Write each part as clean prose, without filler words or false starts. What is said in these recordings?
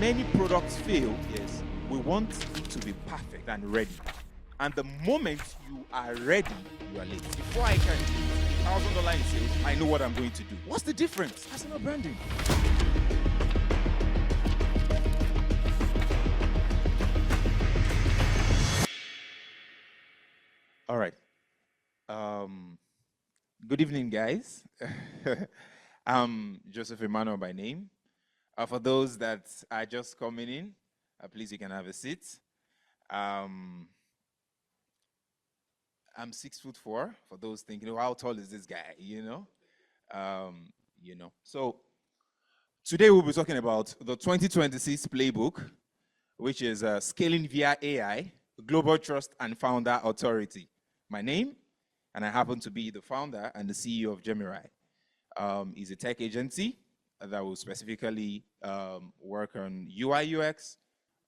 many products fail is we want it to be perfect and ready. And the moment you are ready, you are late. Before I can do $1,000 in sales, I know what I'm going to do. What's the difference? Personal branding. All right. Good evening, guys. I'm Joseph Emmanuel by name. For those that are just coming in, please, you can have a seat. I'm 6'4". For those thinking, oh, how tall is this guy? So today we'll be talking about the 2026 Playbook, which is Scaling via AI, Global Trust and Founder Authority. My name, and I happen to be the founder and the CEO of Gemirai. Is a tech agency that will specifically work on UI, UX,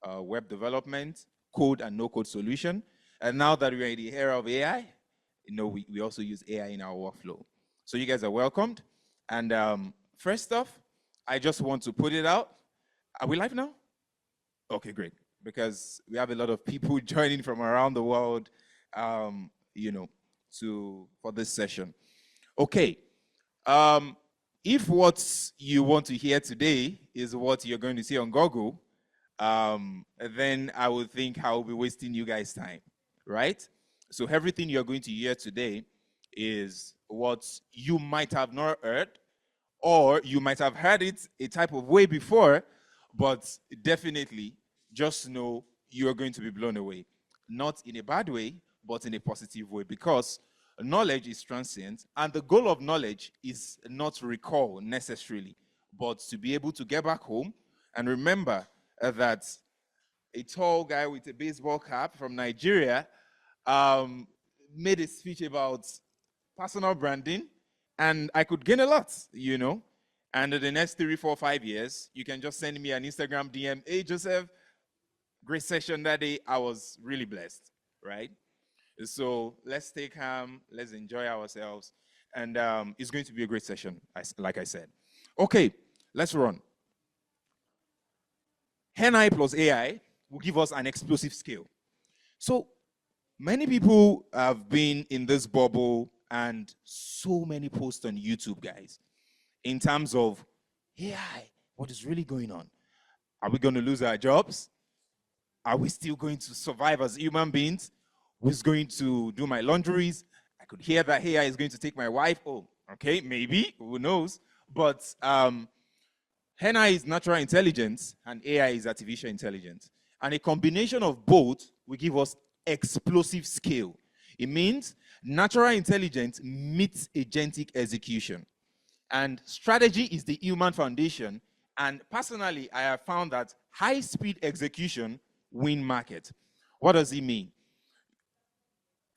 web development, code and no-code solution. And now that we're in the era of AI, we also use AI in our workflow. So you guys are welcomed. And first off, I just want to put it out. Are we live now? Okay, great. Because we have a lot of people joining from around the world, for this session. Okay. If what you want to hear today is what you're going to see on Google, then I would think I will be wasting you guys' time, right? So everything you're going to hear today is what you might have not heard, or you might have heard it a type of way before, but definitely just know you're going to be blown away. Not in a bad way, but in a positive way, because knowledge is transient, and the goal of knowledge is not to recall necessarily, but to be able to get back home and remember that a tall guy with a baseball cap from Nigeria made a speech about personal branding, and I could gain a lot, And in the next 3, 4, 5 years, you can just send me an Instagram DM, hey, Joseph, great session that day. I was really blessed, right? So let's stay calm, let's enjoy ourselves, and it's going to be a great session, like I said. Okay, let's run. NI plus AI will give us an explosive scale. So many people have been in this bubble, and so many posts on YouTube, guys, in terms of AI, what is really going on? Are we going to lose our jobs? Are we still going to survive as human beings? Who's going to do my laundries? I could hear that AI is going to take my wife. Oh, okay, maybe, who knows? But NI is natural intelligence and AI is artificial intelligence. And a combination of both will give us explosive scale. It means natural intelligence meets agentic execution. And strategy is the human foundation. And personally, I have found that high-speed execution win market. What does it mean?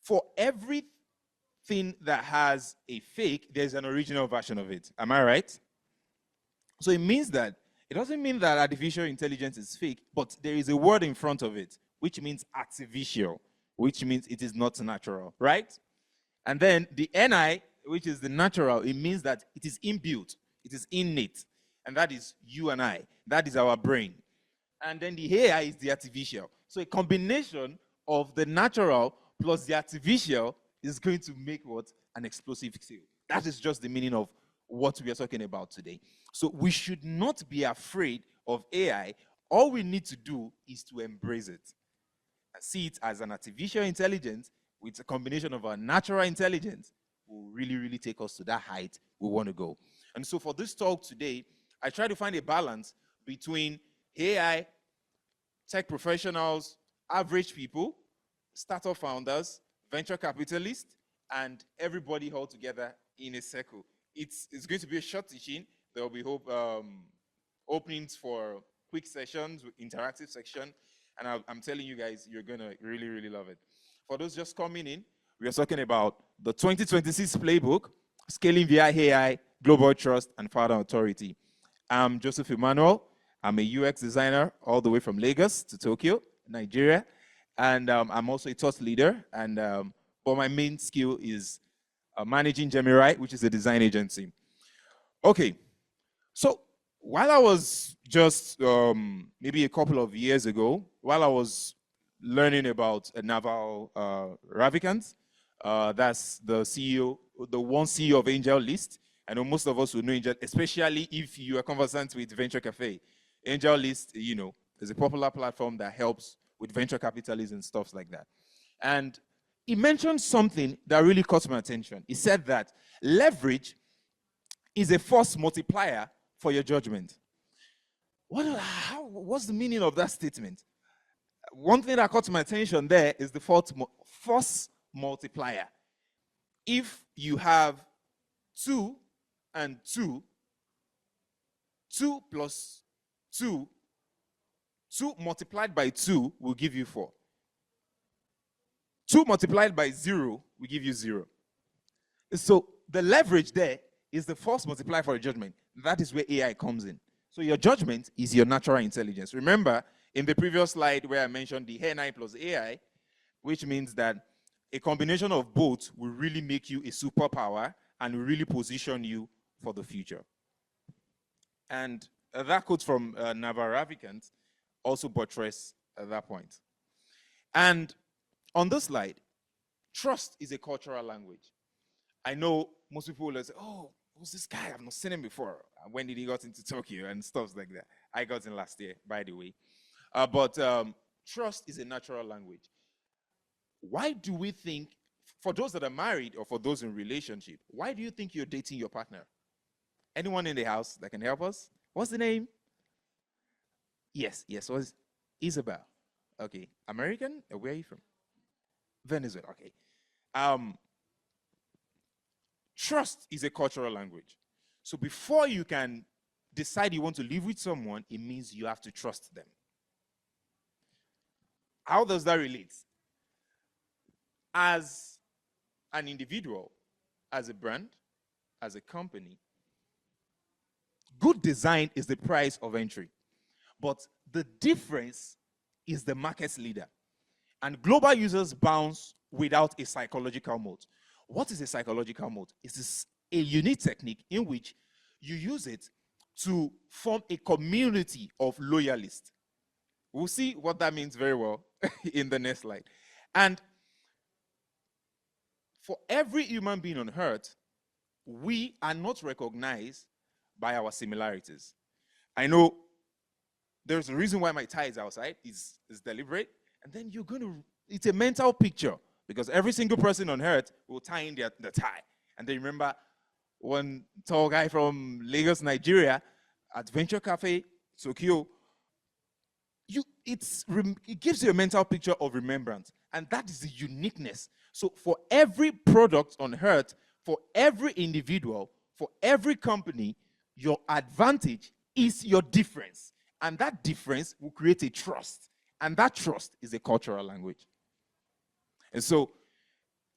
For everything that has a fake, there's an original version of it. Am I right? So it means that, it doesn't mean that artificial intelligence is fake, but there is a word in front of it, which means artificial, which means it is not natural, right? And then the NI, which is the natural, it means that it is inbuilt, it is innate, and that is you and I. That is our brain. And then the AI is the artificial. So a combination of the natural plus the artificial is going to make what? An explosive scale. That is just the meaning of what we are talking about today. So we should not be afraid of AI. All we need to do is to embrace it. And see it as an artificial intelligence with a combination of our natural intelligence will really, really take us to that height we want to go. And so for this talk today, I try to find a balance between AI, tech professionals, average people, startup founders, venture capitalists, and everybody all together in a circle. It's going to be a short teaching. There will be openings for quick sessions, interactive section, and I'm telling you guys, you're going to really, really love it. For those just coming in, we are talking about the 2026 Playbook, Scaling via AI, Global Trust, and Founder Authority. I'm Joseph Emmanuel. I'm a UX designer all the way from Lagos to Tokyo, Nigeria. And I'm also a thought leader. And but my main skill is managing Gemirai, which is a design agency. Okay, so While I was just maybe a couple of years ago, while I was learning about Naval Ravikant, that's the CEO, the one CEO of Angel List. I know most of us will know Angel, especially if you are conversant with Venture Cafe. Angel List, is a popular platform that helps with venture capitalism and stuff like that. And he mentioned something that really caught my attention. He said that leverage is a force multiplier for your judgment. What's the meaning of that statement? One thing that caught my attention there is the force multiplier. If you have 2 and 2, 2 plus 2, 2 multiplied by 2 will give you 4. 2 multiplied by 0 will give you 0. So the leverage there is the force multiplier for your judgment. That is where AI comes in. So your judgment is your natural intelligence. Remember, in the previous slide where I mentioned the hair plus AI, which means that a combination of both will really make you a superpower and will really position you for the future. And that quote from Naval Ravikant also buttress that point. And on this slide, trust is a cultural language. I know most people will say, oh, who's this guy? I've not seen him before. When did he got into Tokyo and stuff like that? I got in last year, by the way. But trust is a natural language. Why do we think, for those that are married or for those in relationship, why do you think you're dating your partner? Anyone in the house that can help us? What's the name? Yes, was Isabel. Okay. American? Where are you from? Venezuela. Okay. Trust is a cultural language. So before you can decide you want to live with someone, it means you have to trust them. How does that relate? As an individual, as a brand, as a company, good design is the price of entry. But the difference is the market leader. And global users bounce without a psychological moat. What is a psychological moat? It's a unique technique in which you use it to form a community of loyalists. We'll see what that means very well in the next slide. And for every human being on earth, we are not recognized by our similarities. I know there's a reason why my tie is outside, is deliberate, and then you're going to, it's a mental picture, because every single person on earth will tie in the tie. And then remember one tall guy from Lagos, Nigeria, at Venture Cafe, Tokyo, it gives you a mental picture of remembrance. And that is the uniqueness. So for every product on earth, for every individual, for every company, your advantage is your difference. And that difference will create a trust. And that trust is a cultural language. And so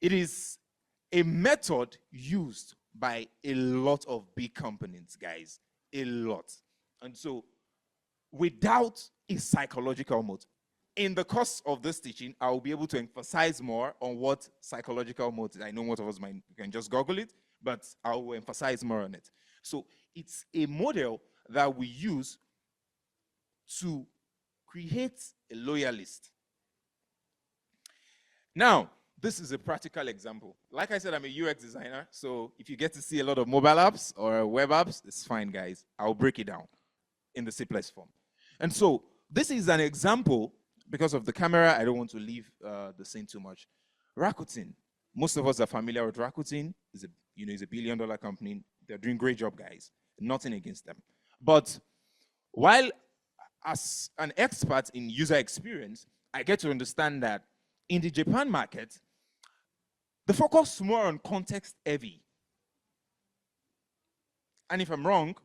it is a method used by a lot of big companies, guys. A lot. And so without a psychological moat, in the course of this teaching, I will be able to emphasize more on what psychological moat is. I know most of us can just Google it, but I will emphasize more on it. So it's a model that we use to create a loyalist. Now, this is a practical example. Like I said, I'm a UX designer, so if you get to see a lot of mobile apps or web apps, it's fine, guys. I'll break it down in the simplest form. And so this is an example. Because of the camera, I don't want to leave the scene too much. Rakuten. Most of us are familiar with Rakuten. It's a billion-dollar company. They're doing a great job, guys. Nothing against them. But while as an expert in user experience, I get to understand that in the Japan market, the focus is more on context heavy. And if I'm wrong,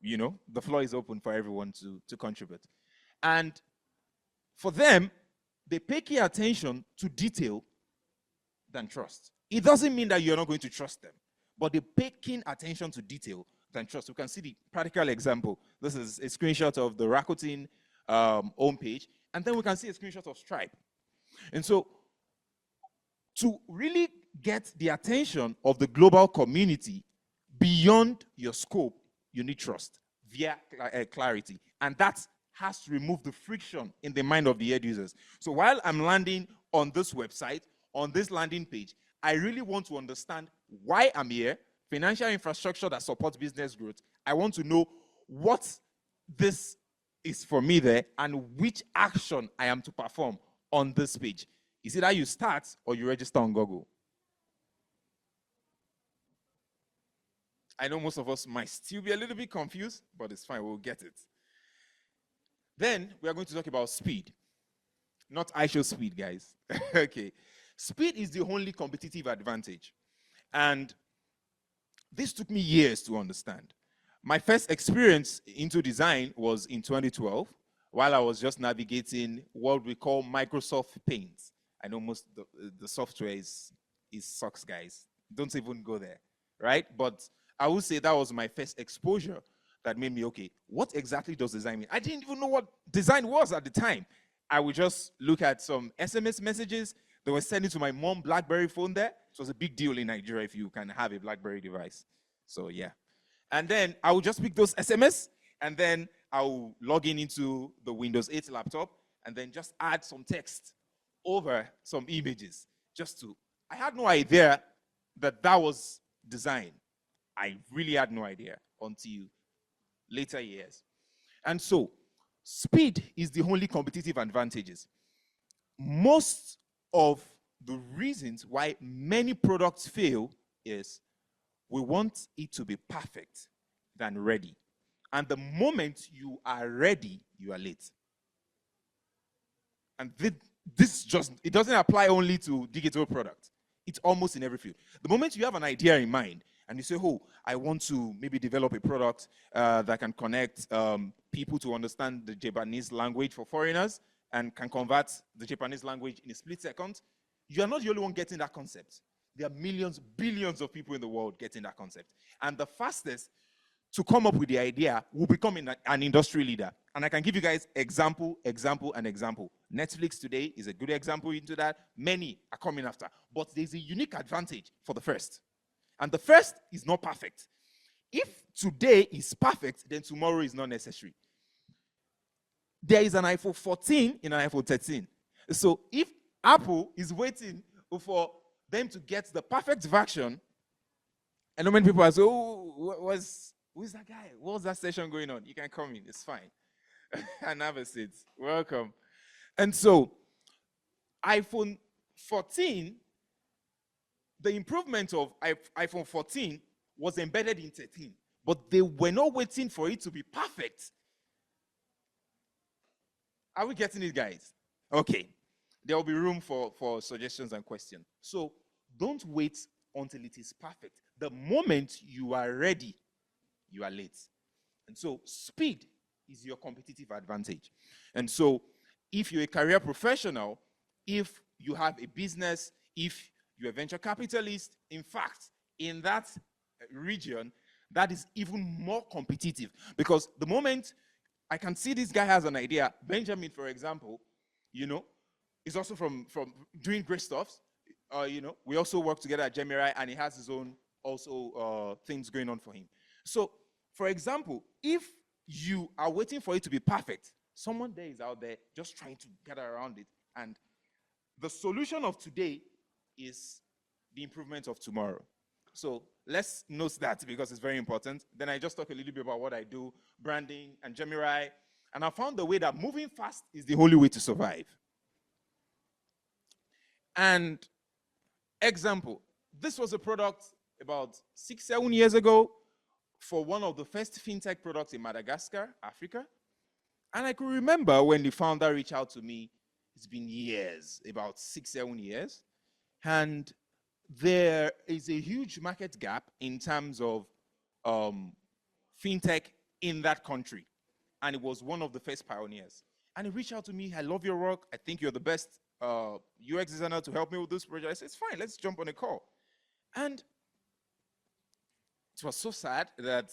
the floor is open for everyone to contribute. And for them, they pay key attention to detail than trust. It doesn't mean that you're not going to trust them, but they pay keen attention to detail than trust. We can see the practical example. This is a screenshot of the Rakuten homepage, and then we can see a screenshot of Stripe. And so, to really get the attention of the global community beyond your scope, you need trust. via clarity. And that has to remove the friction in the mind of the end users. So while I'm landing on this website, on this landing page, I really want to understand why I'm here, financial infrastructure that supports business growth. I want to know what this is for me there and which action I am to perform on this page. Is it that you start or you register on Google? I know most of us might still be a little bit confused, but it's fine, we'll get it. Then we are going to talk about speed. Not ISO speed, guys. Okay. Speed is the only competitive advantage. And this took me years to understand. My first experience into design was in 2012, while I was just navigating what we call Microsoft Paint. I know most of the software is sucks, guys. Don't even go there, right? But I would say that was my first exposure that made me, okay, what exactly does design mean? I didn't even know what design was at the time. I would just look at some SMS messages that were sent to my mom BlackBerry phone there. It was a big deal in Nigeria if you can have a BlackBerry device. So yeah. And then I would just pick those SMS and then I will log in into the Windows 8 laptop and then just add some text over some images I had no idea that that was design. I really had no idea until later years. And so speed is the only competitive advantages. Most of the reasons why many products fail is we want it to be perfect than ready. And the moment you are ready, you are late. And it doesn't apply only to digital products. It's almost in every field. The moment you have an idea in mind and you say, oh, I want to maybe develop a product that can connect people to understand the Japanese language for foreigners and can convert the Japanese language in a split second, you are not the only one getting that concept. There are millions, billions of people in the world getting that concept. And the fastest to come up with the idea will become an industry leader. And I can give you guys example, and example. Netflix today is a good example into that. Many are coming after. But there's a unique advantage for the first. And the first is not perfect. If today is perfect, then tomorrow is not necessary. There is an iPhone 14 in an iPhone 13. So if Apple is waiting for them to get the perfect version, and know many people are saying, oh, who's that guy? What's that session going on? You can come in, it's fine. And have a seat. Welcome. And so, iPhone 14, the improvement of iPhone 14 was embedded in 13, but they were not waiting for it to be perfect. Are we getting it, guys? Okay. There will be room for suggestions and questions. So, don't wait until it is perfect. The moment you are ready, you are late. And so, speed is your competitive advantage. And so, if you're a career professional, if you have a business, if you're a venture capitalist, in fact, in that region, that is even more competitive. Because the moment I can see this guy has an idea, Benjamin, for example, is also from doing great stuff. We also work together at Gemirai, and he has his own also things going on for him. So, for example, if you are waiting for it to be perfect, someone there is out there just trying to get around it. And the solution of today is the improvement of tomorrow. So let's note that because it's very important. Then I just talk a little bit about what I do, branding and Gemirai. And I found the way that moving fast is the only way to survive. And example, this was a product about 6-7 years ago for one of the first fintech products in Madagascar, Africa. And I could remember when the founder reached out to me, it's been years, about 6-7 years. And there is a huge market gap in terms of fintech in that country. And it was one of the first pioneers. And he reached out to me, I love your work. I think you're the best UX designer to help me with this project. I said, it's fine, let's jump on a call. And it was so sad that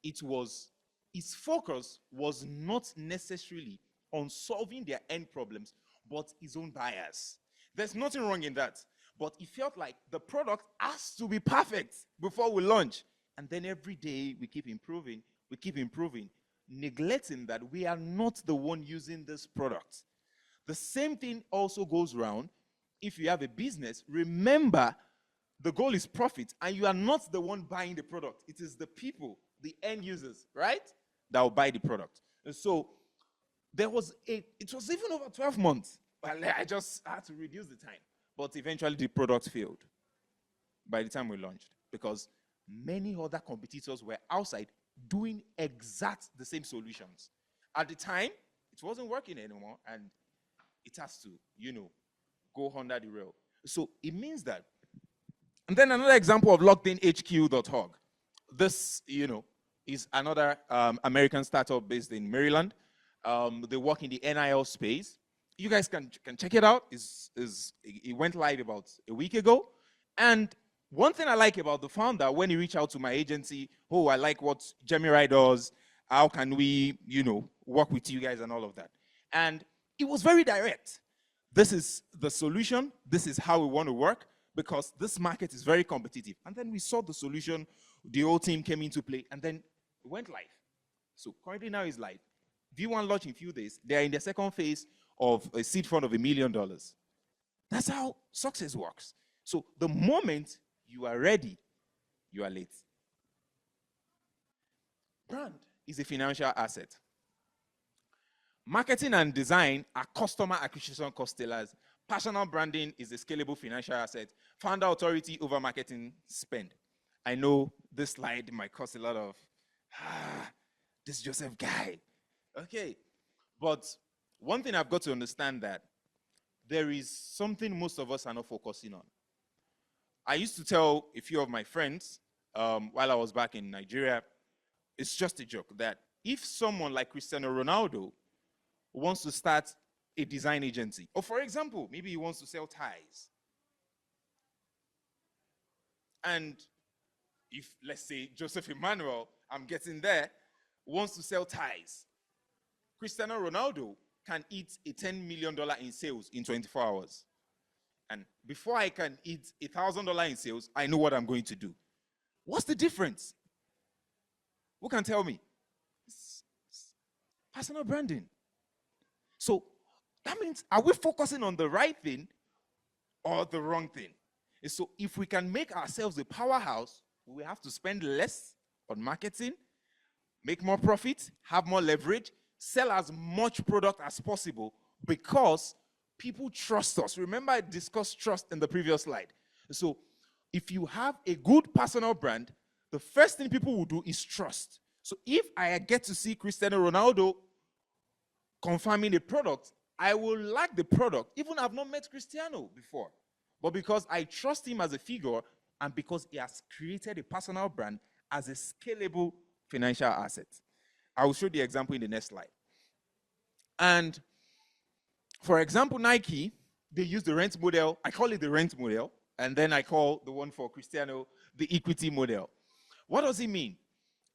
his focus was not necessarily on solving their end problems, but his own bias. There's nothing wrong in that. But it felt like the product has to be perfect before we launch. And then every day we keep improving we keep improving, neglecting that we are not the one using this product. The same thing also goes around if you have a business. Remember, the goal is profit, and you are not the one buying the product. It is the people, the end users, right, that will buy the product. And so it was even over 12 months. I just had to reduce the time. But eventually the product failed by the time we launched, because many other competitors were outside doing exact the same solutions. At the time, it wasn't working anymore, and it has to, go under the rail. So it means that. And then another example of lockedinhq.org. This, is another American startup based in Maryland. They work in the NIL space. You guys can check it out. It went live about a week ago. And one thing I like about the founder, when he reached out to my agency, I like what Gemini does. How can we, work with you guys and all of that? And it was very direct. This is the solution. This is how we want to work, because this market is very competitive. And then we saw the solution. The whole team came into play, and then it went live. So currently now it's live. V1 launch in a few days. They are in the second phase of a seed fund of $1 million. That's how success works. So the moment you are ready, you are late. Brand is a financial asset. Marketing and design are customer acquisition cost stealers. Personal branding is a scalable financial asset. Founder authority over marketing spend. I know this slide might cause a lot of, this Joseph guy. Okay, but one thing I've got to understand, that there is something most of us are not focusing on. I used to tell a few of my friends while I was back in Nigeria, it's just a joke, that if someone like Cristiano Ronaldo wants to start a design agency, or for example, maybe he wants to sell ties, and if, let's say, Joseph Emmanuel, I'm getting there, wants to sell ties, Cristiano Ronaldo can eat a $10 million in sales in 24 hours. And before I can eat $1,000 in sales, I know what I'm going to do. What's the difference? Who can tell me? It's personal branding. So that means, are we focusing on the right thing or the wrong thing? And so if we can make ourselves a powerhouse, we have to spend less on marketing, make more profit, have more leverage, sell as much product as possible, because people trust us. Remember, I discussed trust in the previous slide. So if you have a good personal brand, the first thing people will do is trust. So if I get to see Cristiano Ronaldo confirming a product, I will like the product, even I've not met Cristiano before. But because I trust him as a figure, and because he has created a personal brand as a scalable financial asset. I will show the example in the next slide. And for example, Nike, they use the rent model. I call it the rent model. And then I call the one for Cristiano the equity model. What does it mean?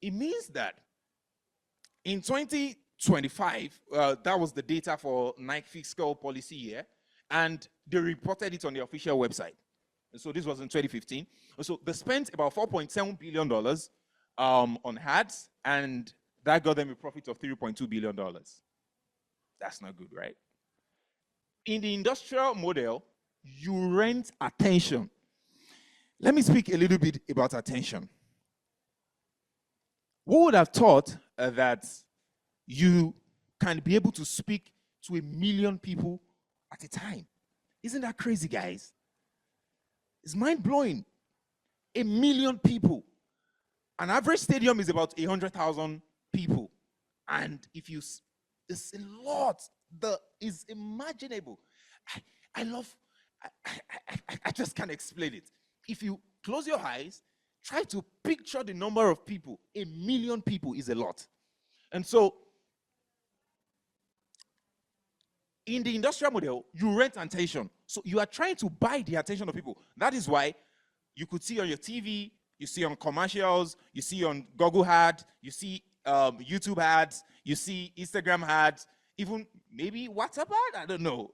It means that in 2025, that was the data for Nike fiscal policy year, and they reported it on the official website. And so this was in 2015. So they spent about $4.7 billion on ads, and that got them a profit of $3.2 billion. That's not good, right? In the industrial model, you rent attention. Let me speak a little bit about attention. Who would have thought that you can be able to speak to 1 million people at a time? Isn't that crazy, guys? It's mind-blowing. 1 million people. An average stadium is about 100,000 people. And if you, it's a lot that is imaginable. I just can't explain it. If you close your eyes, try to picture the number of people. 1 million people is a lot. And so, in the industrial model, you rent attention. So you are trying to buy the attention of people. That is why you could see on your TV, you see on commercials, you see on Google ads, you see YouTube ads, you see Instagram ads, even maybe WhatsApp ad, I don't know.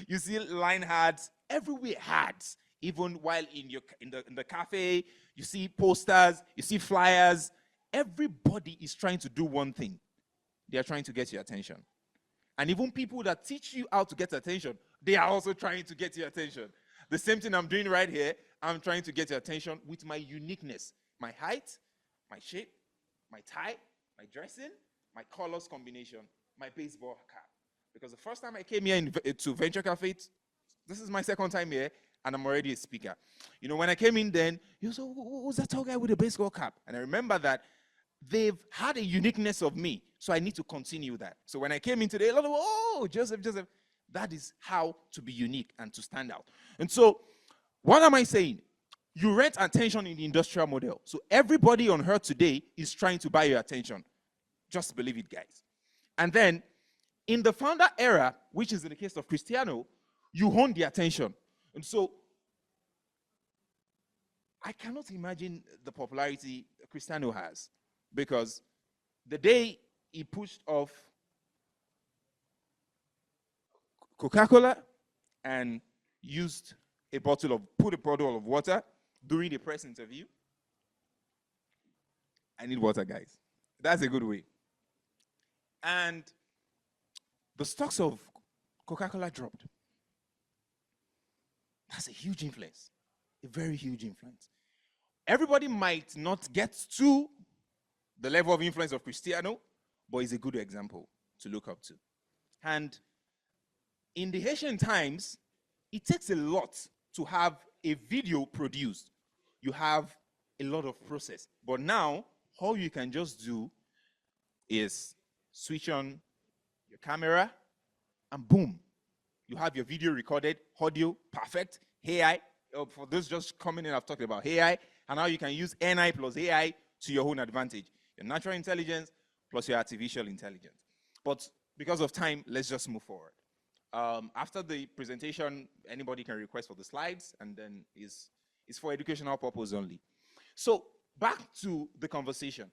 You see line ads, everywhere ads. Even while in the cafe, you see posters, you see flyers, everybody is trying to do one thing. They are trying to get your attention. And even people that teach you how to get attention, they are also trying to get your attention. The same thing I'm doing right here, I'm trying to get your attention with my uniqueness. My height, my shape, my tie, my dressing, my colors combination, my baseball cap. Because the first time I came here to Venture Cafe, this is my second time here, and I'm already a speaker. You know, when I came in then, you said, who's that tall guy with a baseball cap? And I remember that they've had a uniqueness of me, so I need to continue that. So when I came in today, a lot of, oh, Joseph, that is how to be unique and to stand out. And so, what am I saying? You rent attention in the industrial model. So everybody on earth today is trying to buy your attention. Just believe it, guys. And then, in the founder era, which is in the case of Cristiano, you own the attention. And so, I cannot imagine the popularity Cristiano has, because the day he pushed off Coca-Cola and put a bottle of water during the press interview. I need water, guys. That's a good way. And the stocks of Coca-Cola dropped. That's a huge influence, a very huge influence. Everybody might not get to the level of influence of Cristiano, but it's a good example to look up to. And in the ancient times, it takes a lot to have a video produced. You have a lot of process. But now, all you can just do is switch on your camera, and boom, you have your video recorded, audio, perfect, AI. For those just coming in, I've talked about AI, and now you can use NI plus AI to your own advantage. Your natural intelligence plus your artificial intelligence. But because of time, let's just move forward. After the presentation, anybody can request for the slides, and then it's for educational purpose only. So back to the conversation.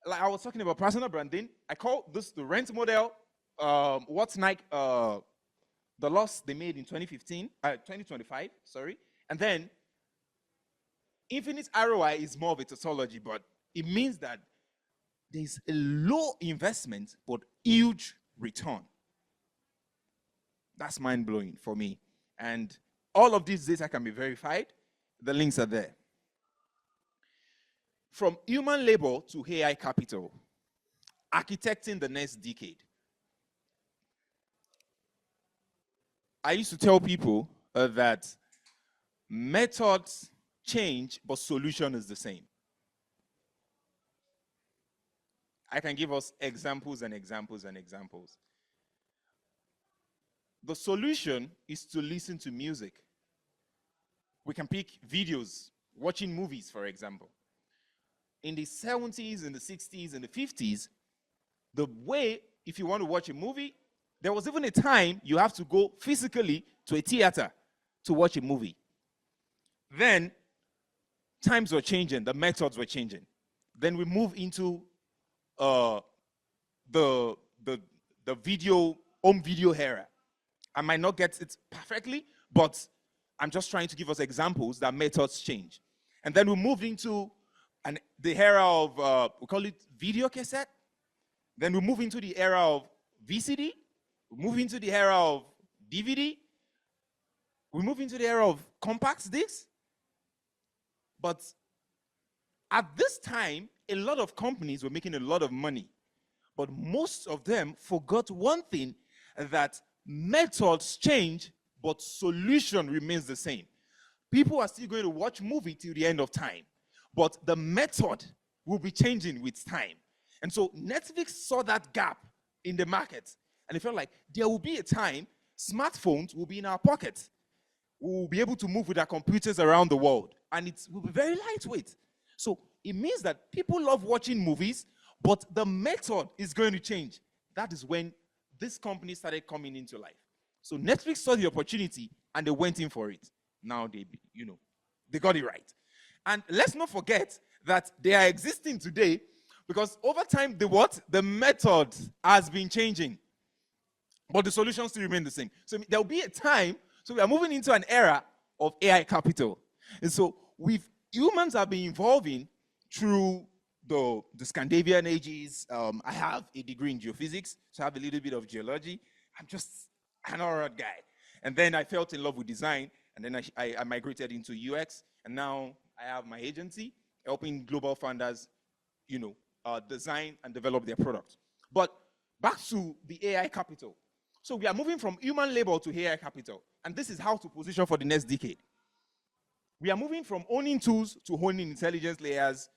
Like I was talking about personal branding, I call this the rent model. What's Nike, the loss they made in 2025, sorry. And then infinite ROI is more of a tautology, but it means that there's a low investment, but huge return. That's mind-blowing for me. And all of these data can be verified. The links are there. From human labor to AI capital, architecting the next decade. I used to tell people that methods change, but solution is the same. I can give us examples and examples and examples. The solution is to listen to music. We can pick videos, watching movies, for example. In the 70s, in the 60s, in the 50s, the way, if you want to watch a movie, there was even a time you have to go physically to a theater to watch a movie. Then, times were changing, the methods were changing. Then we move into the home video era. I might not get it perfectly, but I'm just trying to give us examples that methods change. And then we moved into the era of, we call it video cassette. Then we move into the era of VCD. We move into the era of DVD. We move into the era of compact discs. But at this time, a lot of companies were making a lot of money. But most of them forgot one thing, that methods change, but solution remains the same. People are still going to watch movie till the end of time, but the method will be changing with time. And so Netflix saw that gap in the market, and it felt like there will be a time smartphones will be in our pockets. We will be able to move with our computers around the world, and it will be very lightweight. So it means that people love watching movies, but the method is going to change. That is when this company started coming into life. So Netflix saw the opportunity and they went in for it. Now they got it right. And let's not forget that they are existing today because over time, the method has been changing. But the solutions still remain the same. So there will be a time, so we are moving into an era of AI capital. And so humans have been evolving through the Scandinavian ages. I have a degree in geophysics, so I have a little bit of geology. I'm just an alright guy. And then I felt in love with design, and then I migrated into UX, and now I have my agency helping global founders, design and develop their product. But back to the AI capital. So we are moving from human labor to AI capital, and this is how to position for the next decade. We are moving from owning tools to owning intelligence layers.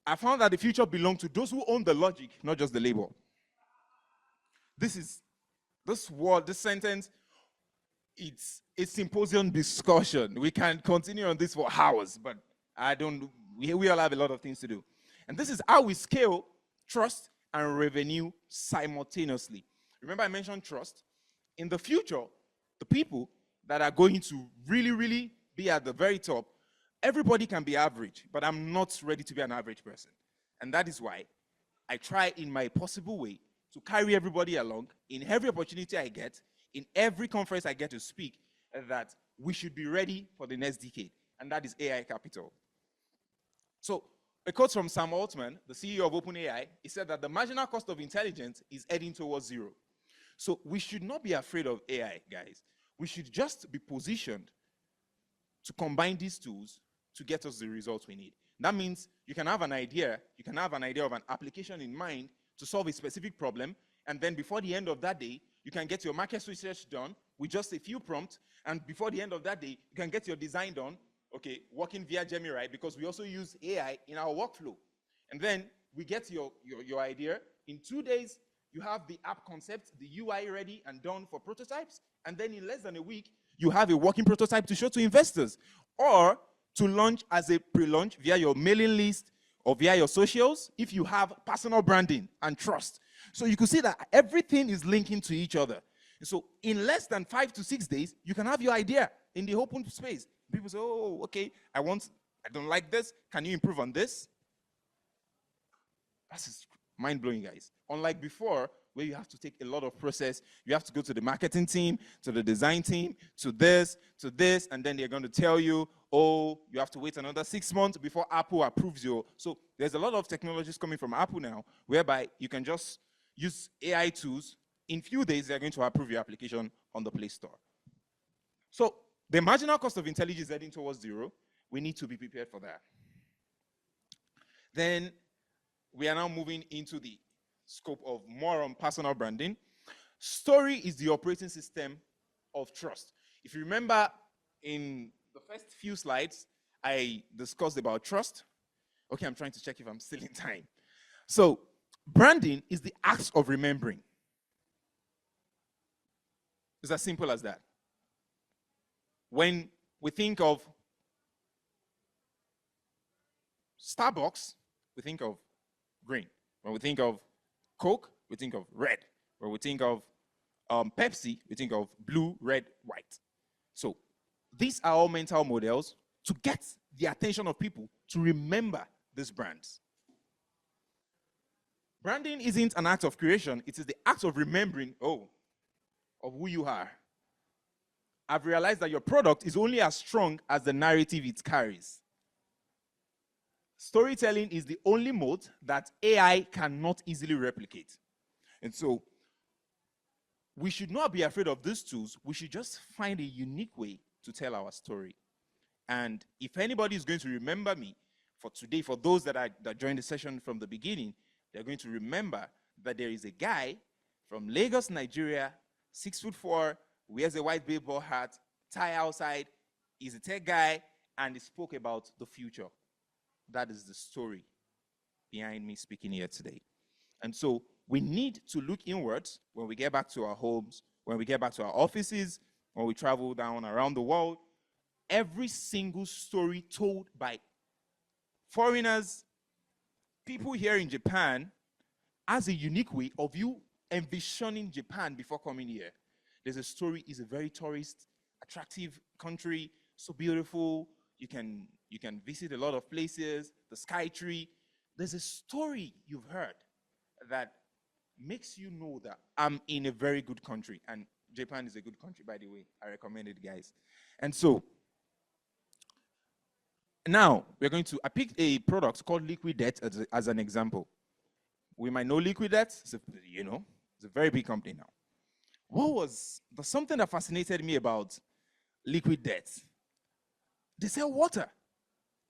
I found that the future belongs to those who own the logic, not just the labor. This sentence, it's a symposium discussion. We can continue on this for hours, but we all have a lot of things to do. And this is how we scale trust and revenue simultaneously. Remember I mentioned trust? In the future, the people that are going to really, really be at the very top, everybody can be average, but I'm not ready to be an average person. And that is why I try in my possible way to carry everybody along in every opportunity I get, in every conference I get to speak, that we should be ready for the next decade. And that is AI capital. So a quote from Sam Altman, the CEO of OpenAI, he said that the marginal cost of intelligence is heading towards zero. So we should not be afraid of AI, guys. We should just be positioned to combine these tools to get us the results we need. That means you can have an idea of an application in mind to solve a specific problem, and then before the end of that day, you can get your market research done with just a few prompts, and before the end of that day, you can get your design done, okay, working via Gemini, because we also use AI in our workflow. And then we get your idea. In 2 days, you have the app concept, the UI ready and done for prototypes, and then in less than a week, you have a working prototype to show to investors, or to launch as a pre-launch via your mailing list or via your socials if you have personal branding and trust. So you can see that everything is linking to each other. So in less than 5 to 6 days, you can have your idea in the open space. People say, oh, okay, I don't like this. Can you improve on this? That's mind-blowing, guys. Unlike before, where you have to take a lot of process, you have to go to the marketing team, to the design team, to this, and then they're going to tell you, oh, you have to wait another 6 months before Apple approves you. So there's a lot of technologies coming from Apple now, whereby you can just use AI tools. In few days, they're going to approve your application on the Play Store. So the marginal cost of intelligence is heading towards zero. We need to be prepared for that. Then we are now moving into the scope of more on personal branding. Story is the operating system of trust. If you remember in the first few slides, I discussed about trust. Okay, I'm trying to check if I'm still in time. So branding is the act of remembering. It's as simple as that. When we think of Starbucks, we think of green. When we think of Coke, we think of red. When we think of Pepsi, we think of blue, red, white. So these are all mental models to get the attention of people to remember these brands. Branding isn't an act of creation. It is the act of remembering, of who you are. I've realized that your product is only as strong as the narrative it carries. Storytelling is the only mode that AI cannot easily replicate. And so we should not be afraid of these tools. We should just find a unique way to tell our story. And if anybody is going to remember me for today, for those that joined the session from the beginning, they're going to remember that there is a guy from Lagos, Nigeria, 6'4", wears a white baseball hat, tie outside, he's a tech guy, and he spoke about the future. That is the story behind me speaking here today. And so we need to look inwards when we get back to our homes, when we get back to our offices, when we travel down around the world. Every single story told by foreigners, people here in Japan, has a unique way of you envisioning Japan before coming here. There's a story, it's a very tourist, attractive country, so beautiful. You can visit a lot of places, the Sky Tree. There's a story you've heard that makes you know that I'm in a very good country. And Japan is a good country, by the way. I recommend it, guys. And so Now, I picked a product called Liquid Death as an example. We might know Liquid Death, it's a very big company now. There's something that fascinated me about Liquid Death. They sell water,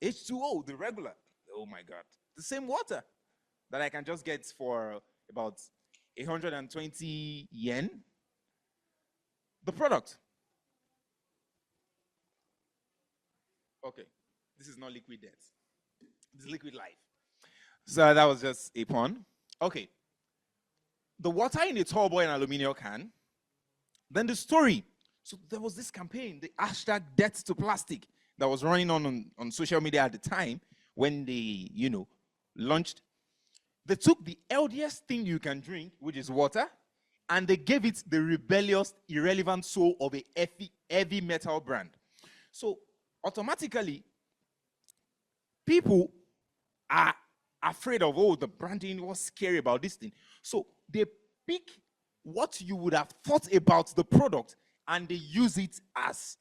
H2O, the regular. Oh my God. The same water that I can just get for about 120 yen. The product. Okay, this is not Liquid Death. This is Liquid Life. So that was just a pun. Okay. The water in a tall boy and aluminum can. Then the story. So there was this campaign, the hashtag Death to Plastic, that was running on social media at the time when they, launched. They took the healthiest thing you can drink, which is water, and they gave it the rebellious, irrelevant soul of a heavy metal brand. So automatically, people are afraid of, the branding was scary about this thing. So they pick what you would have thought about the product and they use it as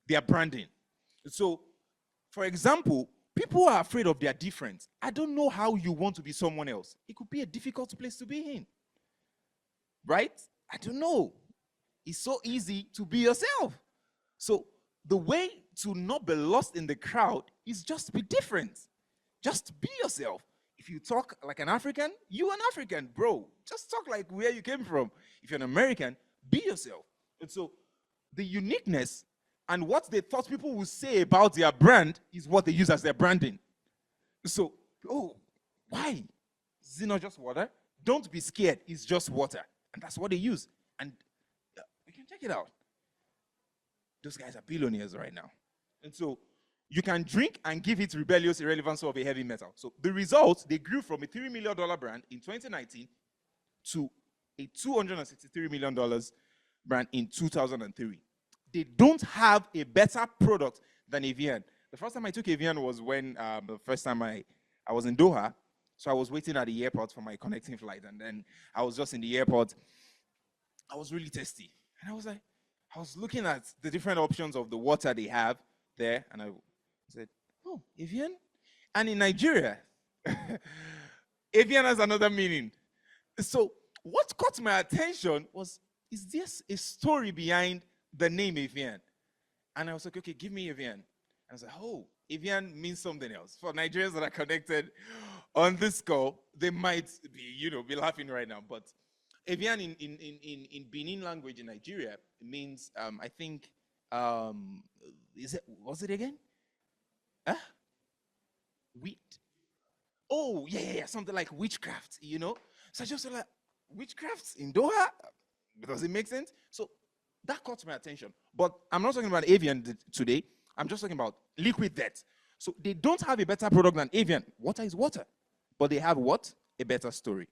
their branding. So, for example, people are afraid of their difference. I don't know how you want to be someone else. It could be a difficult place to be in. Right? I don't know. It's so easy to be yourself. So the way to not be lost in the crowd is just be different. Just be yourself. If you talk like an African, you're an African, bro. Just talk like where you came from. If you're an American, be yourself. And so the uniqueness and what they thought people would say about their brand is what they use as their branding. So, why? Is it not just water? Don't be scared. It's just water. And that's what they use. And you can check it out. Those guys are billionaires right now. And so you can drink and give it rebellious irrelevance of a heavy metal. So the result, they grew from a $3 million brand in 2019 to a $263 million brand in 2003. They don't have a better product than Evian. The first time I took Evian was when the first time I was in Doha. So I was waiting at the airport for my connecting flight. And then I was just in the airport. I was really thirsty. And I was looking at the different options of the water they have there. And I said, Evian? And in Nigeria, Evian has another meaning. So what caught my attention was, is this a story behind the name Evian? And I was like, okay, give me Evian. And I was like, Evian means something else. For Nigerians that are connected on this call, they might be laughing right now. But Evian in Benin language in Nigeria, it means, I think, was it again? Wheat. Oh, yeah, something like witchcraft, So I just said, like, witchcraft in Doha? Does it make sense? So that caught my attention. But I'm not talking about Evian today. I'm just talking about Liquid Death. So they don't have a better product than Evian. Water is water. But they have what? A better story.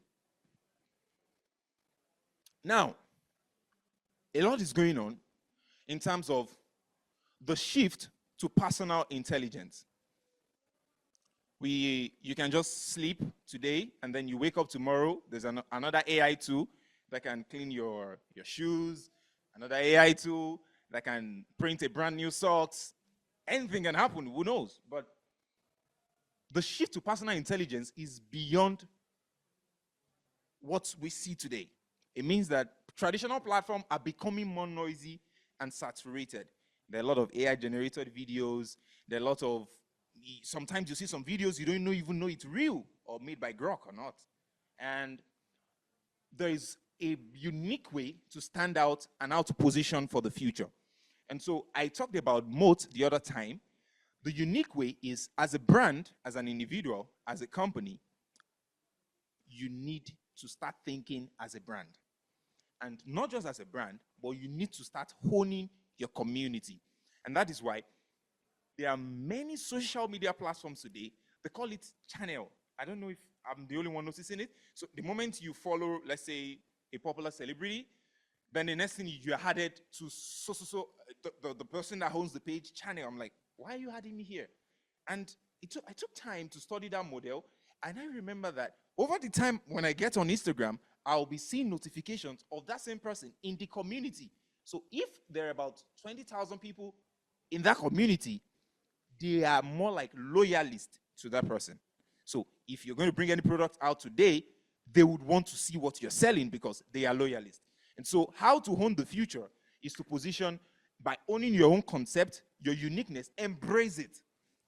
Now, a lot is going on in terms of the shift to personal intelligence. You can just sleep today, and then you wake up tomorrow. There's another AI tool that can clean your shoes, another AI tool that can print a brand new socks. Anything can happen, who knows? But the shift to personal intelligence is beyond what we see today. It means that traditional platforms are becoming more noisy and saturated. There are a lot of AI-generated videos. There are a lot of, sometimes you see some videos, you don't even know it's real or made by Grok or not. And there is a unique way to stand out and how to position for the future. And so I talked about moat the other time. The unique way is, as a brand, as an individual, as a company, you need to start thinking as a brand. And not just as a brand, but you need to start honing your community. And that is why there are many social media platforms today. They call it channel. I don't know if I'm the only one noticing it. So the moment you follow, let's say, a popular celebrity, then the next thing you're added to the person that owns the page channel. I'm like, why are you adding me here? And I took time to study that model. And I remember that over the time when I get on Instagram, I'll be seeing notifications of that same person in the community. So if there are about 20,000 people in that community, they are more like loyalists to that person. So if you're going to bring any product out today, they would want to see what you're selling because they are loyalists. And so how to own the future is to position by owning your own concept, your uniqueness, embrace it.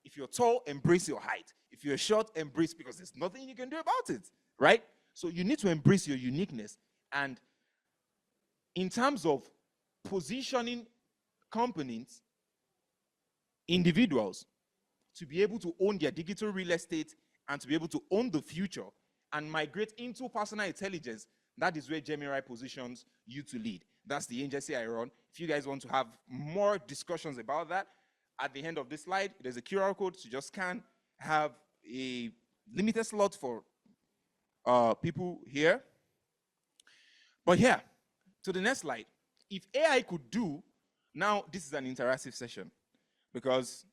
If you're tall, embrace your height. If you're short, embrace, because there's nothing you can do about it, right? So you need to embrace your uniqueness. And in terms of positioning companies, individuals, to be able to own their digital real estate and to be able to own the future and migrate into personal intelligence, that is where Gemini positions you to lead. That's the agency I run. If you guys want to have more discussions about that, at the end of this slide, there's a QR code to just scan, have a limited slot for people here. But yeah, to the next slide. If AI could do, now this is an interactive session because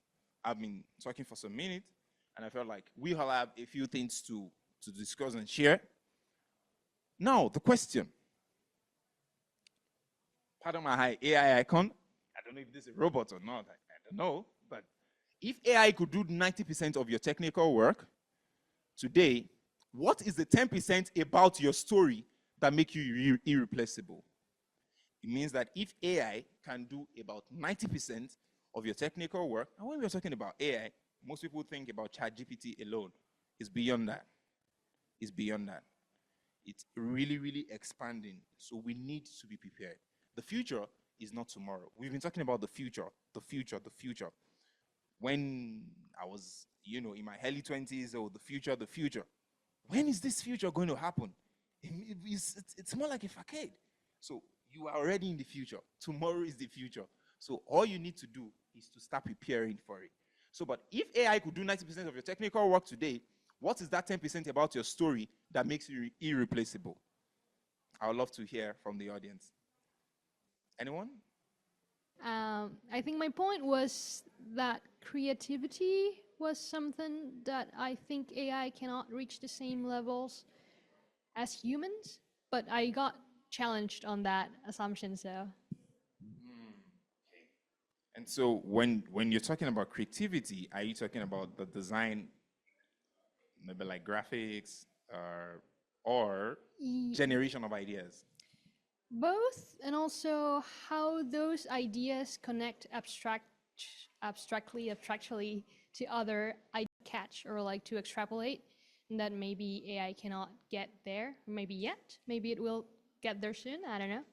I've been talking for some minutes and I felt like we all have a few things to discuss and share. Now, the question. Pardon my high AI icon. I don't know if this is a robot or not. I don't know. But if AI could do 90% of your technical work today, what is the 10% about your story that make you irreplaceable? It means that if AI can do about 90% of your technical work, and when we're talking about AI, most people think about ChatGPT alone. It's beyond that. It's beyond that. It's really, really expanding. So we need to be prepared. The future is not tomorrow. We've been talking about the future, the future, the future. When I was, in my early 20s, the future, the future. When is this future going to happen? It's more like a facade. So you are already in the future. Tomorrow is the future. So all you need to do is to start preparing for it. So, but if AI could do 90% of your technical work today, what is that 10% about your story that makes you irreplaceable? I would love to hear from the audience. Anyone? I think my point was that creativity was something that I think AI cannot reach the same levels as humans, but I got challenged on that assumption, so. Okay. And so when you're talking about creativity, are you talking about the design, maybe like graphics, or generation of ideas? Both, and also how those ideas connect abstractly to other idea catch or like to extrapolate, and that maybe AI cannot get there, maybe yet, maybe it will get there soon, I don't know.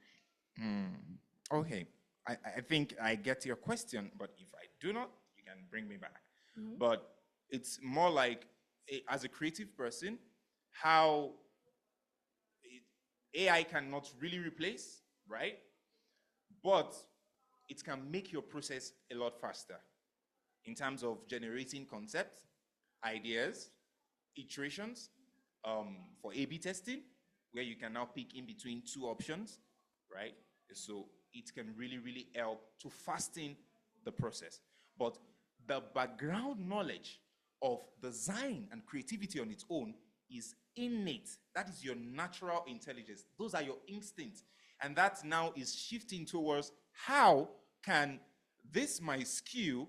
Okay, I think I get your question, but if I do not, you can bring me back. But it's more like, as a creative person, how AI cannot really replace, right? But it can make your process a lot faster in terms of generating concepts, ideas, iterations, for A/B testing, where you can now pick in between two options, right? So it can really, really help to fasten the process. But the background knowledge of design and creativity on its own is innate. That is your natural intelligence. Those are your instincts. And that now is shifting towards how can this my skill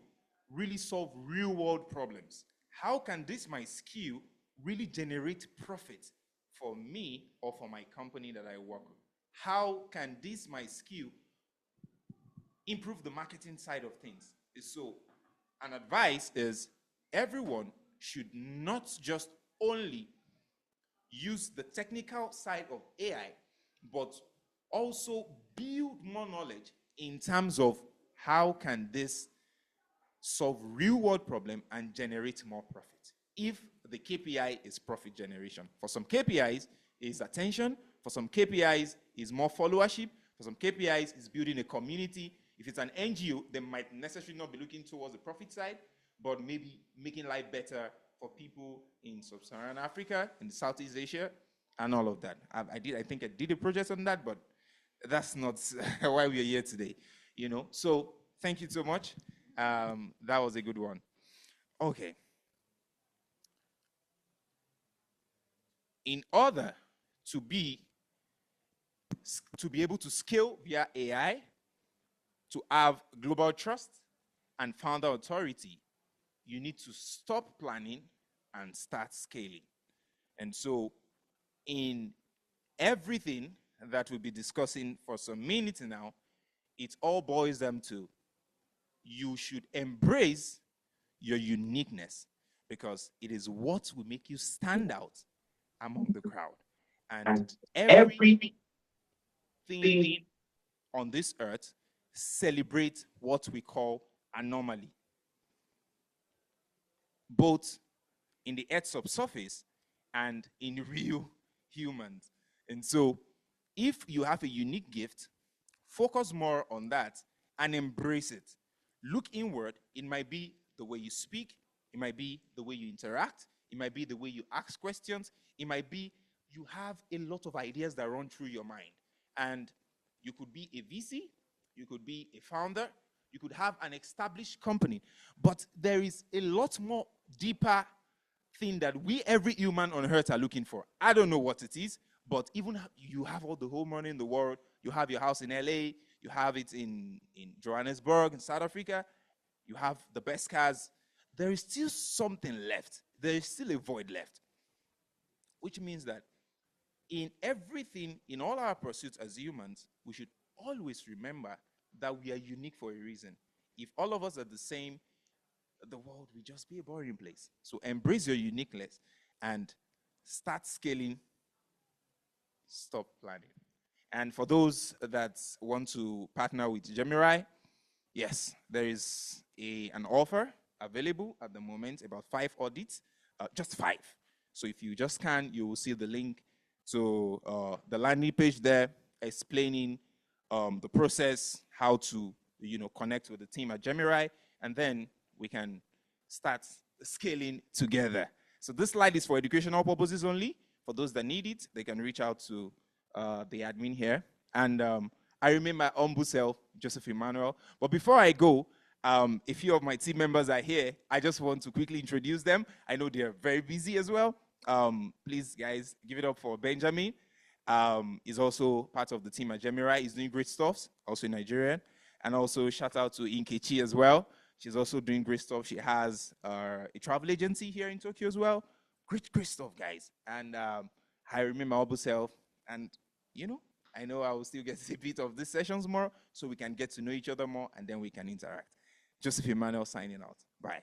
really solve real world problems? How can this my skill really generate profit for me or for my company that I work with? How can this my skill improve the marketing side of things? So an advice is everyone should not just only use the technical side of AI, but also build more knowledge in terms of how can this solve real world problem and generate more profit. If the KPI is profit generation. For some KPIs is attention, for some KPIs is more followership, for some KPIs is building a community. If it's an NGO, they might necessarily not be looking towards the profit side, but maybe making life better for people in sub-Saharan Africa, in Southeast Asia, and all of that. I think I did a project on that, but that's not why we are here today. So thank you so much. That was a good one. Okay. In order to be able to scale via AI, to have global trust and founder authority, you need to stop planning and start scaling. And so, in everything that we'll be discussing for some minutes now, it all boils down to you should embrace your uniqueness, because it is what will make you stand out among the crowd. And everything on this earth celebrates what we call anomaly, both in the earth's subsurface and in real humans. And so, if you have a unique gift, focus more on that and embrace it. Look inward. It might be the way you speak, it might be the way you interact, it might be the way you ask questions, it might be you have a lot of ideas that run through your mind. And you could be a VC, you could be a founder, you could have an established company, but there is a lot more deeper thing that we, every human on earth, are looking for. I don't know what it is, but even you have all the whole money in the world, you have your house in LA, you have it in Johannesburg, in South Africa, you have the best cars, there is still something left. There is still a void left. Which means that in everything, in all our pursuits as humans, we should always remember that we are unique for a reason. If all of us are the same, the world will just be a boring place. So embrace your uniqueness and start scaling, stop planning. And for those that want to partner with Gemirai, yes, there is an offer available at the moment, about 5 audits, just 5. So if you just can, you will see the link to the landing page there explaining the process, how to connect with the team at Gemirai, and then we can start scaling together. So this slide is for educational purposes only. For those that need it, they can reach out to the admin here. And I remain my humble self, Joseph Emmanuel. But before I go, a few of my team members are here. I just want to quickly introduce them. I know they're very busy as well. Please, guys, give it up for Benjamin. He's also part of the team at Gemirai. He's doing great stuff, also Nigerian. And also shout out to Inkechi as well. She's also doing great stuff. She has a travel agency here in Tokyo as well. Great stuff, guys. And I remember my humble self. And, I know I will still get a bit of these sessions more so we can get to know each other more and then we can interact. Joseph Emmanuel signing out. Bye.